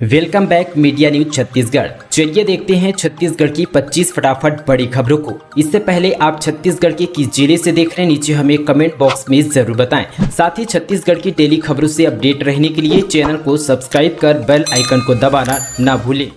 Welcome back media news Chhattisgarh. चलिए देखते हैं छत्तीसगढ़ की 25 फटाफट बड़ी खबरों को। इससे पहले आप छत्तीसगढ़ के किस जिले से देख रहे हैं, नीचे हमें कमेंट बॉक्स में जरूर बताएं। साथ ही छत्तीसगढ़ की डेली खबरों से अपडेट रहने के लिए चैनल को सब्सक्राइब कर बेल आइकन को दबाना ना भूलें।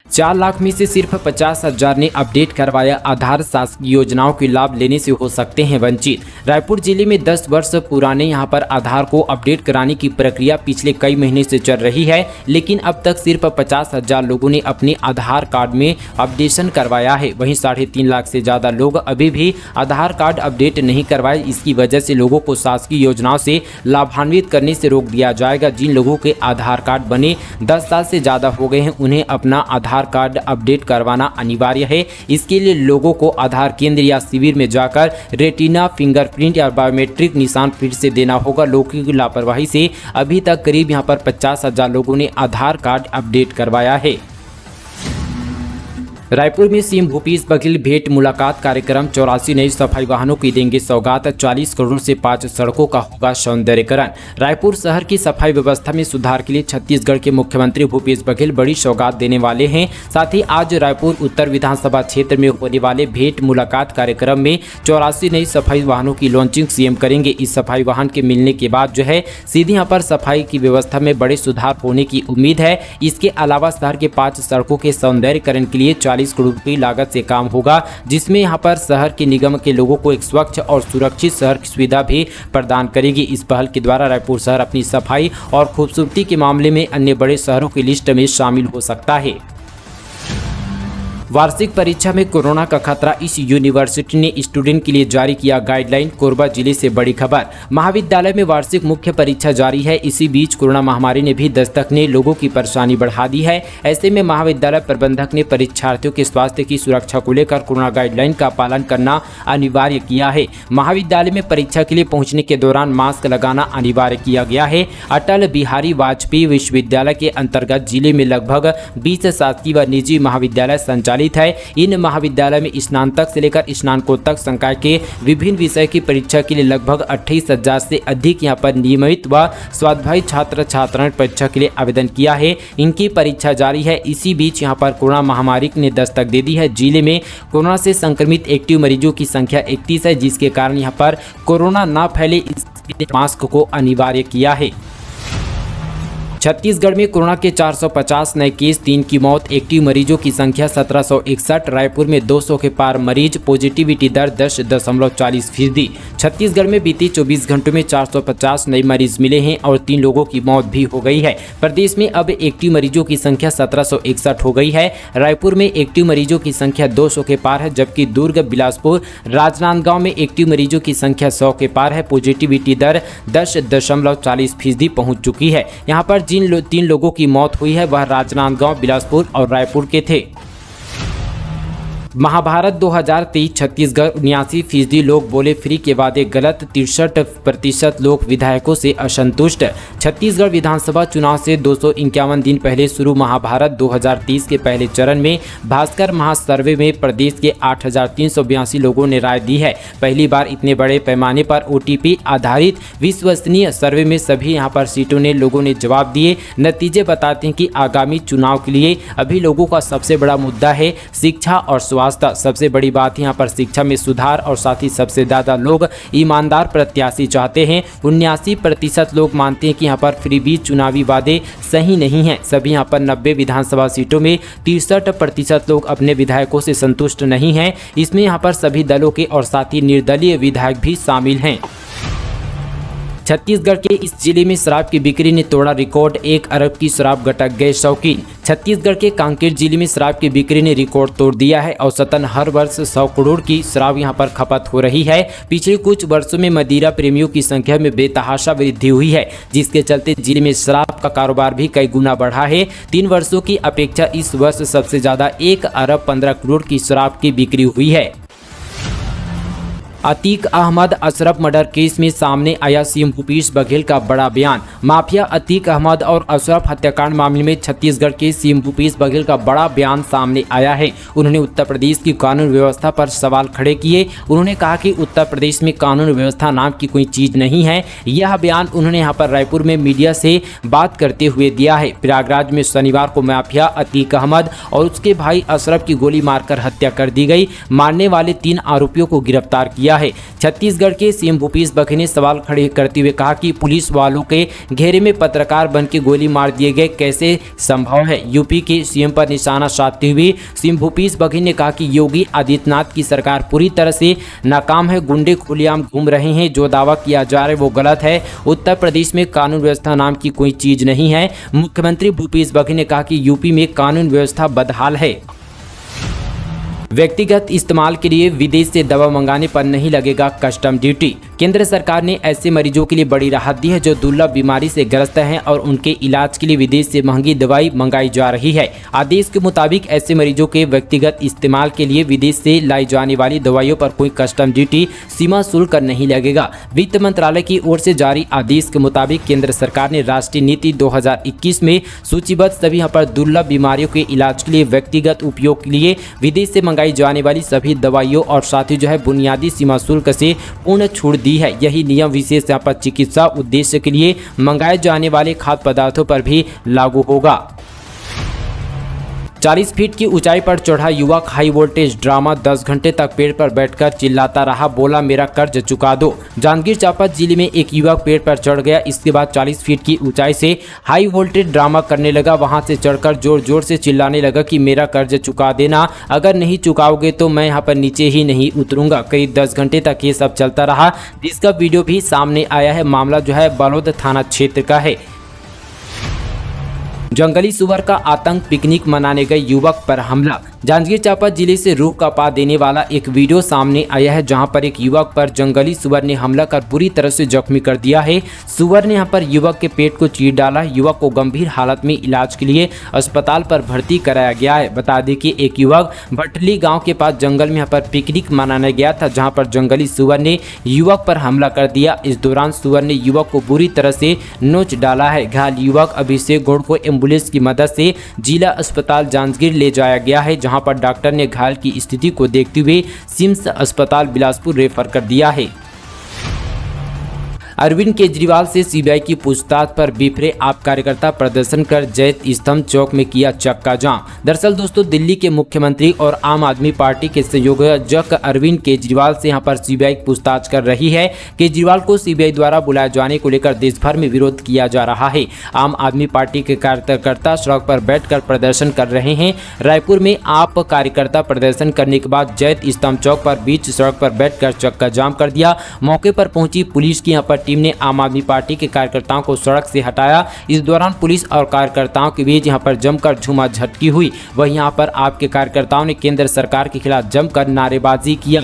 4 लाख में से सिर्फ 50,000 ने अपडेट करवाया आधार। शासकीय योजनाओं के लाभ लेने से हो सकते हैं वंचित। रायपुर जिले में 10 वर्ष पुराने यहां पर आधार को अपडेट कराने की प्रक्रिया पिछले कई महीने से चल रही है, लेकिन अब तक सिर्फ 50,000 लोगों ने अपने आधार कार्ड में अपडेशन करवाया है। वहीं 3.5 लाख से ज़्यादा लोग अभी भी आधार कार्ड अपडेट नहीं करवाए। इसकी वजह से लोगों को शासकीय योजनाओं से लाभान्वित करने से रोक दिया जाएगा। जिन लोगों के आधार कार्ड बने 10 साल से ज़्यादा हो गए हैं, उन्हें अपना आधार कार्ड अपडेट करवाना अनिवार्य है। इसके लिए लोगों को आधार केंद्र या शिविर में जाकर रेटिना, फिंगरप्रिंट या बायोमेट्रिक निशान फिर से देना होगा। लोगों की लापरवाही से अभी तक करीब यहां पर 50,000 लोगों ने आधार कार्ड अपडेट करवाया है। रायपुर में सीएम भूपेश बघेल भेंट मुलाकात कार्यक्रम। 84 नई सफाई वाहनों की देंगे सौगात। 40 करोड़ से 5 सड़कों का होगा सौंदर्यीकरण। रायपुर शहर की सफाई व्यवस्था में सुधार के लिए छत्तीसगढ़ के मुख्यमंत्री भूपेश बघेल बड़ी सौगात देने वाले हैं। साथ ही आज रायपुर उत्तर विधानसभा क्षेत्र में होने वाले भेंट मुलाकात कार्यक्रम में 84 नई सफाई वाहनों की लॉन्चिंग सीएम करेंगे। इस सफाई वाहन के मिलने के बाद सीधे यहाँ पर सफाई की व्यवस्था में बड़े सुधार होने की उम्मीद है। इसके अलावा शहर के 5 सड़कों के सौंदर्यीकरण के लिए 40 करोड़ की लागत से काम होगा, जिसमें यहां पर शहर के निगम के लोगों को एक स्वच्छ और सुरक्षित शहर की सुविधा भी प्रदान करेगी। इस पहल के द्वारा रायपुर शहर अपनी सफाई और खूबसूरती के मामले में अन्य बड़े शहरों की लिस्ट में शामिल हो सकता है। वार्षिक परीक्षा में कोरोना का खतरा, इस यूनिवर्सिटी ने स्टूडेंट के लिए जारी किया गाइडलाइन। कोरबा जिले से बड़ी खबर। महाविद्यालय में वार्षिक मुख्य परीक्षा जारी है। इसी बीच कोरोना महामारी ने भी दस्तक ने लोगों की परेशानी बढ़ा दी है। ऐसे में महाविद्यालय प्रबंधक ने परीक्षार्थियों के स्वास्थ्य की सुरक्षा को लेकर कोरोना गाइडलाइन का पालन करना अनिवार्य किया है। महाविद्यालय में परीक्षा के लिए पहुंचने के दौरान मास्क लगाना अनिवार्य किया गया है। अटल बिहारी वाजपेयी विश्वविद्यालय के अंतर्गत जिले में लगभग 20 शासकीय व निजी महाविद्यालय संचालित है। इन महाविद्यालय में स्नातक से लेकर स्नातकोत्तर संकाय के विभिन्न विषय की परीक्षा के लिए लगभग 28,000 से अधिक यहां पर नियमित व स्वाध्यायी छात्र छात्राएं परीक्षा के लिए आवेदन किया है। इनकी परीक्षा जारी है। इसी बीच यहां पर कोरोना महामारी ने दस्तक दे दी है। जिले में कोरोना से संक्रमित एक्टिव मरीजों की संख्या 31 है, जिसके कारण यहां पर कोरोना न फैले इसलिए मास्क को अनिवार्य किया है। छत्तीसगढ़ में कोरोना के 450 नए केस, 3 की मौत, एक्टिव मरीजों की संख्या 1761। रायपुर में 200 के पार मरीज, पॉजिटिविटी दर 10.40%। छत्तीसगढ़ में बीते 24 घंटों में 450 नए मरीज मिले हैं और 3 लोगों की मौत भी हो गई है। प्रदेश में अब एक्टिव मरीजों की संख्या 1761 हो गई है। रायपुर में एक्टिव मरीजों की संख्या 200 के पार है, जबकि दुर्ग, बिलासपुर, राजनांदगांव में एक्टिव मरीजों की संख्या 100 के पार है। पॉजिटिविटी दर 10.40% पहुंच चुकी है। यहाँ पर जिन 3 लोगों की मौत हुई है वह राजनांदगांव, बिलासपुर और रायपुर के थे। महाभारत 2023 छत्तीसगढ़ 79% लोग बोले फ्री के वादे गलत, 63% लोग विधायकों से असंतुष्ट। छत्तीसगढ़ विधानसभा चुनाव से 251 दिन पहले शुरू महाभारत 2023 के पहले चरण में भास्कर महासर्वे में प्रदेश के 8,382 लोगों ने राय दी है। पहली बार इतने बड़े पैमाने पर OTP आधारित विश्वसनीय सर्वे में सभी यहां पर सीटों ने लोगों ने जवाब दिए। नतीजे बताते हैं कि आगामी चुनाव के लिए अभी लोगों का सबसे बड़ा मुद्दा है शिक्षा और स्वास्थ्य। सबसे बड़ी बात यहाँ पर शिक्षा में सुधार और साथ ही सबसे ज्यादा लोग ईमानदार प्रत्याशी चाहते हैं। 79% लोग मानते हैं कि यहाँ पर फ्री बीच चुनावी वादे सही नहीं है। सभी यहाँ पर 90 विधानसभा सीटों में 63% लोग अपने विधायकों से संतुष्ट नहीं हैं। इसमें यहाँ पर सभी दलों के और साथ ही निर्दलीय विधायक भी शामिल हैं। छत्तीसगढ़ के इस जिले में शराब की बिक्री ने तोड़ा रिकॉर्ड। 1 अरब की शराब गटक गए शौकीन। छत्तीसगढ़ के कांकेर जिले में शराब की बिक्री ने रिकॉर्ड तोड़ दिया है। औसतन हर वर्ष 100 करोड़ की शराब यहां पर खपत हो रही है। पिछले कुछ वर्षों में मदिरा प्रेमियों की संख्या में बेतहाशा वृद्धि हुई है, जिसके चलते जिले में शराब का कारोबार भी कई गुना बढ़ा है। 3 वर्षों की अपेक्षा इस वर्ष सबसे ज्यादा 1 अरब 15 करोड़ की शराब की बिक्री हुई है। अतीक अहमद अशरफ मर्डर केस में सामने आया सीएम भूपेश बघेल का बड़ा बयान। माफिया अतीक अहमद और अशरफ हत्याकांड मामले में छत्तीसगढ़ के सीएम भूपेश बघेल का बड़ा बयान सामने आया है। उन्होंने उत्तर प्रदेश की कानून व्यवस्था पर सवाल खड़े किए। उन्होंने कहा कि उत्तर प्रदेश में कानून व्यवस्था नाम की कोई चीज नहीं है। यह बयान उन्होंने यहाँ पर रायपुर में मीडिया से बात करते हुए दिया है। प्रयागराज में शनिवार को माफिया अतीक अहमद और उसके भाई अशरफ की गोली मारकर हत्या कर दी गई। मारने वाले 3 आरोपियों को गिरफ्तार किया है। छत्तीसगढ़ के सीएम भूपेश बघेल ने सवाल खड़े करते हुए कहा कि पुलिस वालों के घेरे में पत्रकार बन के गोली मार दिए गए, कैसे संभव है। यूपी के सीएम पर निशाना साधते हुए सीएम भूपेश बघेल ने कहा कि योगी आदित्यनाथ की सरकार पूरी तरह से नाकाम है। गुंडे खुलेआम घूम रहे हैं। जो दावा किया जा रहा है वो गलत है। उत्तर प्रदेश में कानून व्यवस्था नाम की कोई चीज नहीं है। मुख्यमंत्री भूपेश बघेल ने कहा कि यूपी में कानून व्यवस्था बदहाल है। व्यक्तिगत इस्तेमाल के लिए विदेश से दवा मंगाने पर नहीं लगेगा कस्टम ड्यूटी। केंद्र सरकार ने ऐसे मरीजों के लिए बड़ी राहत दी है जो दुर्लभ बीमारी से ग्रस्त हैं और उनके इलाज के लिए विदेश से महंगी दवाई मंगाई जा रही है। आदेश के मुताबिक ऐसे मरीजों के व्यक्तिगत इस्तेमाल के लिए विदेश से लाई जाने वाली दवाइयों पर कोई कस्टम ड्यूटी सीमा शुल्क नहीं लगेगा। वित्त मंत्रालय की ओर से जारी आदेश के मुताबिक केंद्र सरकार ने राष्ट्रीय नीति 2021 में सूचीबद्ध सभी यहाँ पर दुर्लभ बीमारियों के इलाज के लिए व्यक्तिगत उपयोग के लिए विदेश से मंगाई जाने वाली सभी दवाइयों और साथ ही जो है बुनियादी सीमा शुल्क से पूर्ण छूट दी है। यही नियम विशेष यहाँ पर चिकित्सा उद्देश्य के लिए मंगाए जाने वाले खाद्य पदार्थों पर भी लागू होगा। 40 फीट की ऊंचाई पर चढ़ा युवक हाई वोल्टेज ड्रामा 10 घंटे तक पेड़ पर बैठकर चिल्लाता रहा, बोला मेरा कर्ज चुका दो। जांजगीर चांपा जिले में एक युवक पेड़ पर चढ़ गया। इसके बाद 40 फीट की ऊंचाई से हाई वोल्टेज ड्रामा करने लगा। वहां से चढ़कर जोर जोर से चिल्लाने लगा कि मेरा कर्ज चुका देना, अगर नहीं चुकाओगे तो मैं यहाँ पर नीचे ही नहीं उतरूंगा। करीब 10 घंटे तक ये सब चलता रहा, जिसका वीडियो भी सामने आया है। मामला जो है बालोद थाना क्षेत्र का है। जंगली सुअर का आतंक, पिकनिक मनाने गए युवक पर हमला। जांजगीर चांपा जिले से रूह कपा देने वाला एक वीडियो सामने आया है, जहां पर एक युवक पर जंगली सुअर ने हमला कर बुरी तरह से जख्मी कर दिया है। सुअर ने यहां पर युवक के पेट को चीर डाला। युवक को गंभीर हालत में इलाज के लिए अस्पताल पर भर्ती कराया गया है। बता दें कि एक युवक भटली गाँव के पास जंगल में यहाँ पर पिकनिक मनाने गया था, जहाँ पर जंगली सुअर ने युवक पर हमला कर दिया। इस दौरान सुअर ने युवक को बुरी तरह से नोच डाला है। घायल युवक अभिषेक गौड़ को एम्बुलेंस की मदद से जिला अस्पताल जांजगीर ले जाया गया है, जहां पर डॉक्टर ने घायल की स्थिति को देखते हुए सिम्स अस्पताल बिलासपुर रेफर कर दिया है। अरविंद केजरीवाल से सीबीआई की पूछताछ पर बिफरे आप कार्यकर्ता, प्रदर्शन कर जैत स्तंभ चौक में किया चक्का जाम। दरअसल दोस्तों, दिल्ली के मुख्यमंत्री और आम आदमी पार्टी के संयोजक अरविंद केजरीवाल से यहां पर सीबीआई पूछताछ कर रही है। केजरीवाल को सीबीआई द्वारा बुलाए जाने को लेकर देश भर में विरोध किया जा रहा है। आम आदमी पार्टी के कार्यकर्ता सड़क पर बैठकर प्रदर्शन कर रहे हैं। रायपुर में आप कार्यकर्ता प्रदर्शन करने के बाद जैत स्तंभ चौक पर बीच सड़क पर बैठकर चक्का जाम कर दिया। मौके पर पहुंची पुलिस की यहाँ पर टीम ने आम आदमी पार्टी के कार्यकर्ताओं को सड़क से हटाया। इस दौरान पुलिस और कार्यकर्ताओं के बीच यहां पर जमकर झूमाझटकी हुई। वहीं यहां पर आपके कार्यकर्ताओं ने केंद्र सरकार के खिलाफ जमकर नारेबाजी किया।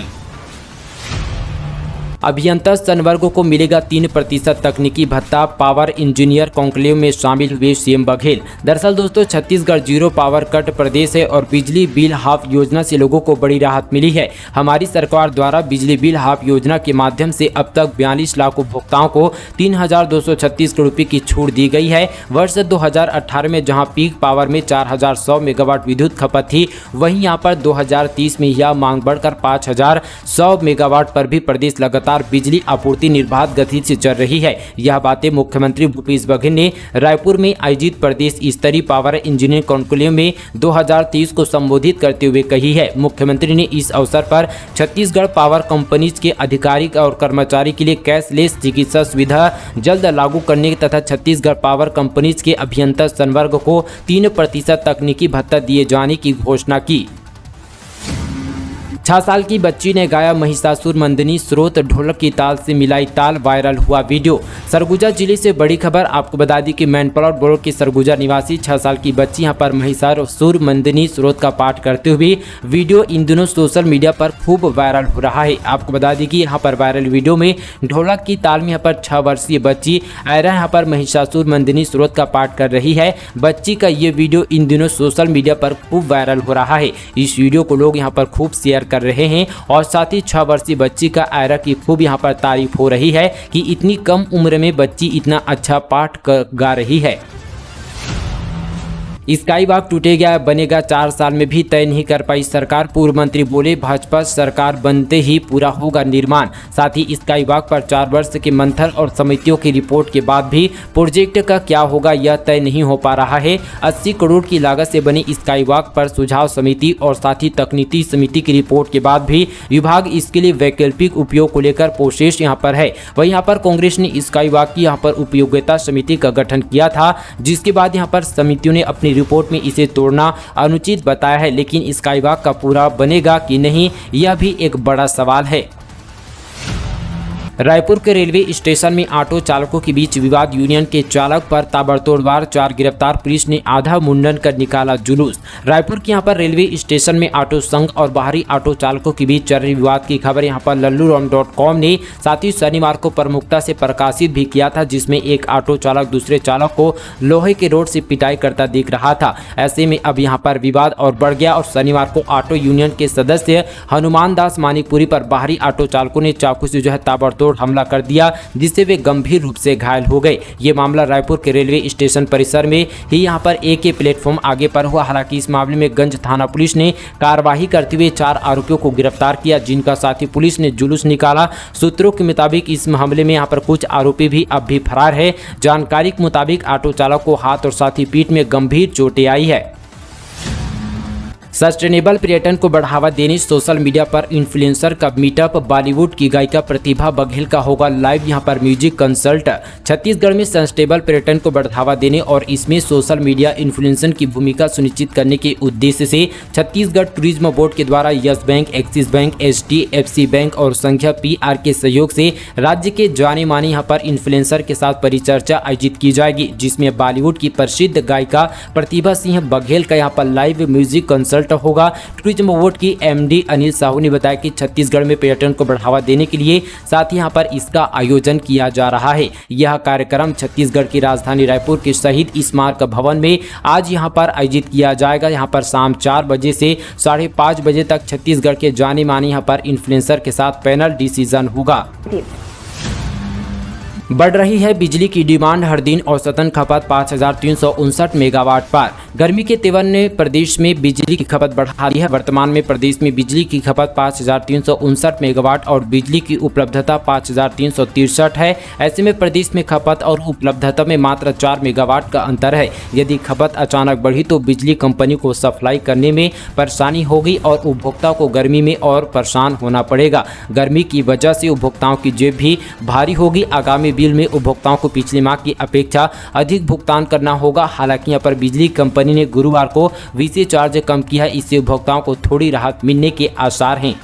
अभियंता संवर्गों को मिलेगा 3% तकनीकी भत्ता, पावर इंजीनियर कॉन्क्लेव में शामिल हुए सीएम बघेल। दरअसल दोस्तों, छत्तीसगढ़ जीरो पावर कट प्रदेश है और बिजली बिल हाफ योजना से लोगों को बड़ी राहत मिली है। हमारी सरकार द्वारा बिजली बिल हाफ योजना के माध्यम से अब तक 42 लाख उपभोक्ताओं को 3,236 करोड़ रुपये की छूट दी गई है। वर्ष 2018 में जहां पीक पावर में 4,100 मेगावाट विद्युत खपत थी, वहीं यहां पर 2030 में यह मांग बढ़कर 5,100 मेगावाट पर भी प्रदेश लगातार बिजली आपूर्ति निर्बाध गति से चल रही है। यह बातें मुख्यमंत्री भूपेश बघेल ने रायपुर में आयोजित प्रदेश स्तरीय पावर इंजीनियर कॉन्क्लेव में 2030 को संबोधित करते हुए कही है। मुख्यमंत्री ने इस अवसर पर छत्तीसगढ़ पावर कंपनीज के अधिकारी और कर्मचारी के लिए कैशलेस चिकित्सा सुविधा जल्द लागू करने तथा छत्तीसगढ़ पावर कंपनीज के अभियंता संवर्ग को 3% तकनीकी भत्ता दिए जाने की घोषणा की। 6 साल की बच्ची ने गाया महिषासुर मर्दिनी स्रोत, ढोलक की ताल से मिलाई ताल, वायरल हुआ वीडियो। सरगुजा जिले से बड़ी खबर। आपको बता दी कि मैनपाट ब्लॉक की सरगुजा निवासी 6 साल की बच्ची यहां पर महिषासुर मर्दिनी स्रोत का पाठ करते हुए वीडियो इन दिनों सोशल मीडिया पर खूब वायरल हो रहा है। आपको बता दी कि यहाँ पर वायरल वीडियो में ढोलक की ताल में यहाँ पर 6 वर्षीय बच्ची आयरा यहाँ पर महिषासुर मर्दिनी स्रोत का पाठ कर रही है। बच्ची का ये वीडियो इन दिनों सोशल मीडिया पर खूब वायरल हो रहा है। इस वीडियो को लोग यहाँ पर खूब शेयर कर रहे हैं और साथ ही 6 वर्षीय बच्ची का आयरा की खूब यहाँ पर तारीफ हो रही है कि इतनी कम उम्र में बच्ची इतना अच्छा पाठ गा रही है। स्काई वॉक टूटेगा बनेगा 4 साल में भी तय नहीं कर पाई सरकार, पूर्व मंत्री बोले भाजपा सरकार बनते ही पूरा होगा निर्माण। साथ ही स्काई वॉक पर 4 वर्ष के मंथन और समितियों की रिपोर्ट के बाद भी प्रोजेक्ट का क्या होगा यह तय नहीं हो पा रहा है। 80 करोड़ की लागत से बनी स्काई वॉक पर सुझाव समिति और साथ ही तकनीकी समिति की रिपोर्ट के बाद भी विभाग इसके लिए वैकल्पिक उपयोग को लेकर प्रोसेस यहाँ पर है। वहीं यहाँ पर कांग्रेस ने स्काई वॉक की यहाँ पर उपयोगिता समिति का गठन किया था, जिसके बाद यहाँ पर समितियों ने अपनी रिपोर्ट में इसे तोड़ना अनुचित बताया है। लेकिन स्काई वॉक का पूरा बनेगा कि नहीं, यह भी एक बड़ा सवाल है। रायपुर के रेलवे स्टेशन में ऑटो चालकों के बीच विवाद, यूनियन के चालक पर ताबड़तोड़ वार, 4 गिरफ्तार, पुलिस ने आधा मुंडन कर निकाला जुलूस। रायपुर के यहाँ पर रेलवे स्टेशन में ऑटो संघ और बाहरी ऑटो चालकों के बीच चल रहे विवाद की खबर यहाँ पर लल्लूराम.com ने साथ ही शनिवार को प्रमुखता से प्रकाशित भी किया था, जिसमें एक ऑटो चालक दूसरे चालक को लोहे के रोड से पिटाई करता दिख रहा था। ऐसे में अब यहाँ पर विवाद और बढ़ गया और शनिवार को ऑटो यूनियन के सदस्य हनुमान दास मानिकपुरी पर बाहरी ऑटो चालकों ने चाकू से ताबड़तोड़ हमला कर दिया, जिससे वे गंभीर रूप से घायल हो गए। ये मामला रायपुर के रेलवे स्टेशन परिसर में ही यहाँ पर एक प्लेटफॉर्म आगे पर हुआ। हालांकि इस मामले में गंज थाना पुलिस ने कार्रवाई करते हुए 4 आरोपियों को गिरफ्तार किया, जिनका साथ ही पुलिस ने जुलूस निकाला। सूत्रों के मुताबिक इस मामले में यहाँ पर कुछ आरोपी भी अब भी फरार है। जानकारी के मुताबिक ऑटो चालक को हाथ और साथ ही पीठ में गंभीर चोटें आई है। सस्टेनेबल पर्यटन को बढ़ावा देने सोशल मीडिया पर इन्फ्लुएंसर का मीटअप, बॉलीवुड की गायिका प्रतिभा बघेल का होगा लाइव यहाँ पर म्यूजिक कंसल्ट। छत्तीसगढ़ में सस्टेनेबल पर्यटन को बढ़ावा देने और इसमें सोशल मीडिया इन्फ्लुएंसर की भूमिका सुनिश्चित करने के उद्देश्य से छत्तीसगढ़ टूरिज्म बोर्ड के द्वारा yes bank, axis bank, HDFC bank और संख्या PR के सहयोग से राज्य के जाने माने यहाँ पर इन्फ्लुएंसर के साथ परिचर्चा आयोजित की जाएगी, जिसमें बॉलीवुड की प्रसिद्ध गायिका प्रतिभा सिंह बघेल का यहाँ पर लाइव म्यूजिक कंसल्ट होगा। टूरिज्म बोर्ड की MD अनिल साहू ने बताया कि छत्तीसगढ़ में पर्यटन को बढ़ावा देने के लिए साथ ही यहाँ पर इसका आयोजन किया जा रहा है। यह कार्यक्रम छत्तीसगढ़ की राजधानी रायपुर के शहीद स्मारक भवन में आज यहाँ पर आयोजित किया जाएगा। यहाँ पर शाम 4 बजे से 5:30 बजे तक छत्तीसगढ़ के जाने माने यहाँ पर इन्फ्लुएंसर के साथ पैनल डिसीजन होगा। बढ़ रही है बिजली की डिमांड, हर दिन औसतन खपत 5359 मेगावाट पार। गर्मी के तेवर ने प्रदेश में बिजली की खपत बढ़ा दी है। वर्तमान में प्रदेश में बिजली की खपत 5359 मेगावाट और बिजली की उपलब्धता 5363 है। ऐसे में प्रदेश में खपत और उपलब्धता में मात्र 4 मेगावाट का अंतर है। यदि खपत अचानक बढ़ी तो बिजली कंपनी को सप्लाई करने में परेशानी होगी और उपभोक्ताओं को गर्मी में और परेशान होना पड़ेगा। गर्मी की वजह से उपभोक्ताओं की जेब भी भारी होगी। आगामी बिल में उपभोक्ताओं को पिछले माह की अपेक्षा अधिक भुगतान करना होगा। हालांकि यहाँ पर बिजली कंपनी ने गुरुवार को VC चार्ज कम किया है, इससे उपभोक्ताओं को थोड़ी राहत मिलने के आसार हैं।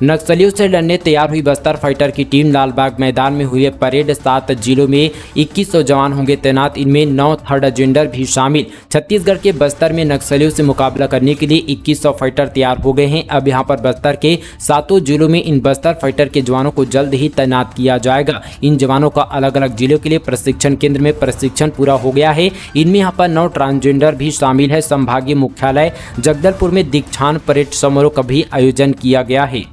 नक्सलियों से लड़ने तैयार हुई बस्तर फाइटर की टीम, लालबाग मैदान में हुई परेड। 7 जिलों में 2100 जवान होंगे तैनात, इनमें 9 थर्ड जेंडर भी शामिल। छत्तीसगढ़ के बस्तर में नक्सलियों से मुकाबला करने के लिए 2100 फाइटर तैयार हो गए हैं। अब यहां पर बस्तर के 7 जिलों में इन बस्तर फाइटर के जवानों को जल्द ही तैनात किया जाएगा। इन जवानों का अलग अलग जिलों के लिए प्रशिक्षण केंद्र में प्रशिक्षण पूरा हो गया है। इनमें यहाँ पर 9 ट्रांसजेंडर भी शामिल है। संभागीय मुख्यालय जगदलपुर में दीक्षांत परेड समारोह का भी आयोजन किया गया है।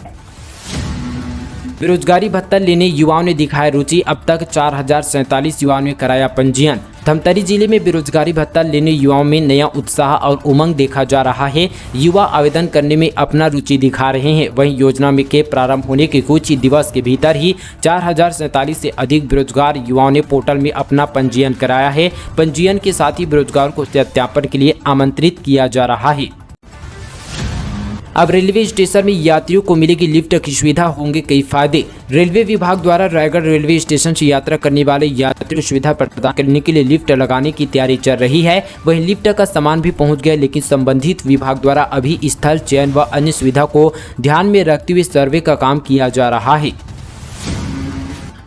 बेरोजगारी भत्ता लेने युवाओं ने दिखाया रुचि, अब तक 4047 युवाओं ने कराया पंजीयन। धमतरी जिले में बेरोजगारी भत्ता लेने युवाओं में नया उत्साह और उमंग देखा जा रहा है। युवा आवेदन करने में अपना रुचि दिखा रहे हैं। वहीं योजना में के प्रारंभ होने के कुछ ही दिवस के भीतर ही 4047 से अधिक बेरोजगार युवाओं ने पोर्टल में अपना पंजीयन कराया है। पंजीयन के साथ ही बेरोजगार को सत्यापन के लिए आमंत्रित किया जा रहा है। अब रेलवे स्टेशन में यात्रियों को मिलेगी लिफ्ट की सुविधा, होंगे कई फायदे। रेलवे विभाग द्वारा रायगढ़ रेलवे स्टेशन से यात्रा करने वाले यात्रियों को सुविधा प्रदान करने के लिए लिफ्ट लगाने की तैयारी चल रही है। वहीं लिफ्ट का सामान भी पहुंच गया, लेकिन संबंधित विभाग द्वारा अभी स्थल चयन व अन्य सुविधा को ध्यान में रखते हुए सर्वे का काम किया जा रहा है।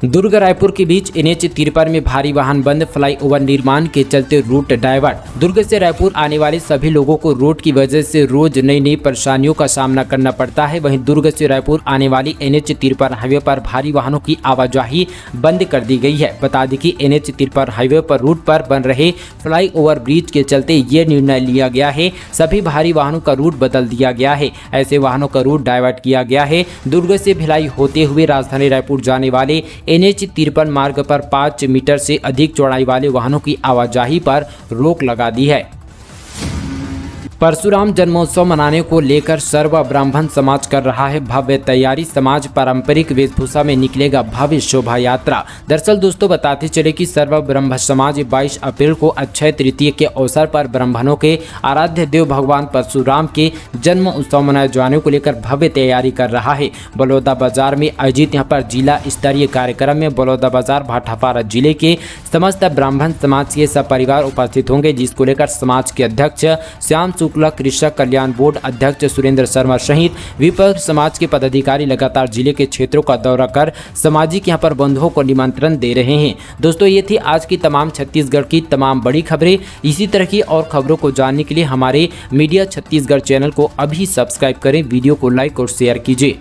दुर्ग रायपुर के बीच NH 53 में भारी वाहन बंद, फ्लाईओवर निर्माण के चलते रूट डाइवर्ट। दुर्ग से रायपुर आने वाले सभी लोगों को रोड की वजह से रोज नई नई परेशानियों का सामना करना पड़ता है। वहीं दुर्ग से रायपुर आने वाली NH 53 हाईवे पर भारी वाहनों की आवाजाही बंद कर दी गई है। बता दें कि NH 53 हाईवे पर रूट पर बन रहे फ्लाईओवर ब्रिज के चलते ये निर्णय लिया गया है। सभी भारी वाहनों का रूट बदल दिया गया है। ऐसे वाहनों का रूट डाइवर्ट किया गया है। दुर्ग से भिलाई होते हुए राजधानी रायपुर जाने वाले NH 53 मार्ग पर 5 मीटर से अधिक चौड़ाई वाले वाहनों की आवाजाही पर रोक लगा दी है। परशुराम जन्मोत्सव मनाने को लेकर सर्व ब्राह्मण समाज कर रहा है भव्य तैयारी। समाज पारंपरिक वेशभूषा में निकलेगा भव्य शोभा यात्रा। दरअसल दोस्तों बताते चले कि सर्व ब्रह्म समाज 22 अप्रैल को अक्षय तृतीया के अवसर पर ब्राह्मणों के आराध्य देव भगवान परशुराम के जन्म उत्सव मनाए जाने को लेकर भव्य तैयारी कर रहा है। बलौदा बाजार में आयोजित यहाँ पर जिला स्तरीय कार्यक्रम में बलौदा बाजार भाटापारा जिले के समस्त ब्राह्मण समाज के सपरिवार उपस्थित होंगे, जिसको लेकर समाज के अध्यक्ष श्याम शुक्ला, कृषक कल्याण बोर्ड अध्यक्ष सुरेंद्र शर्मा सहित विपक्ष समाज के पदाधिकारी लगातार जिले के क्षेत्रों का दौरा कर सामाजिक यहां पर बंधुओं को निमंत्रण दे रहे हैं। दोस्तों ये थी आज की तमाम छत्तीसगढ़ की तमाम बड़ी खबरें। इसी तरह की और खबरों को जानने के लिए हमारे मीडिया छत्तीसगढ़ चैनल को अभी सब्सक्राइब करें, वीडियो को लाइक और शेयर कीजिए।